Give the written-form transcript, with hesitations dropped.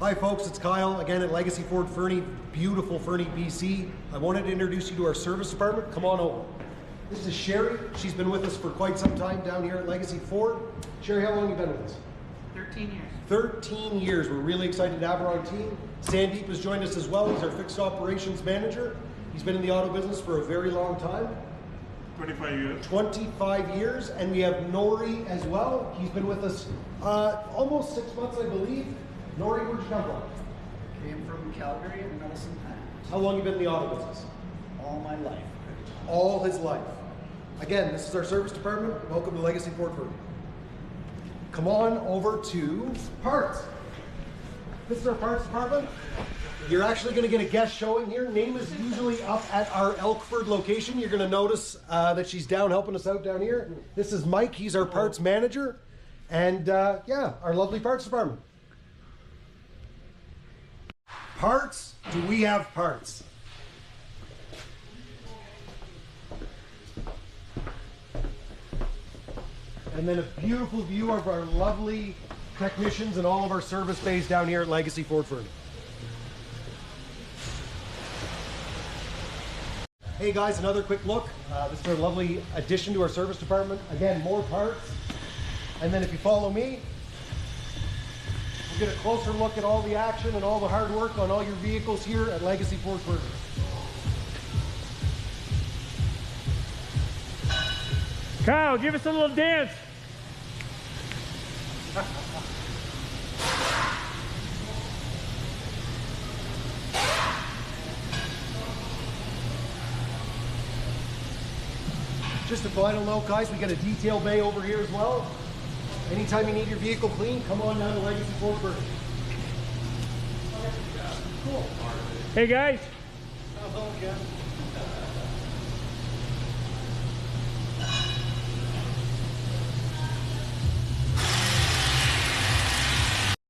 Hi folks, it's Kyle again at Legacy Ford Fernie, beautiful Fernie, BC. I wanted to introduce you to our service department. Come on over. This is Sherry. She's been with us for quite some time down here at Legacy Ford. Sherry, how long have you been with us? 13 years. 13 years. We're really excited to have her on team. Sandeep has joined us as well. He's our fixed operations manager. He's been in the auto business for a very long time. 25 years. 25 years. And we have Nori as well. He's been with us almost 6 months, I believe. Nori, where'd you come from? Came from Calgary and Medicine Hat. How long have you been in the auto business? All my life. All his life. Again, this is our service department. Welcome to Legacy Ford Fernie. Come on over to parts. This is our parts department. You're actually going to get a guest showing here. Name is usually up at our Elkford location. You're going to notice that she's down helping us out down here. This is Mike. He's our parts manager. And yeah, our lovely parts department. Parts? Do we have parts? And then a beautiful view of our lovely technicians and all of our service bays down here at Legacy Ford Fernie. Hey guys, another quick look. This is our lovely addition to our service department. Again, more parts. And then if you follow me, we'll get a closer look at all the action and all the hard work on all your vehicles here at Legacy Ford Fernie. Kyle, give us a little dance. Just a final note, guys, we got a detail bay over here as well. Anytime you need your vehicle clean, come on down to Legacy Ford Fernie. Hey guys. Hello again.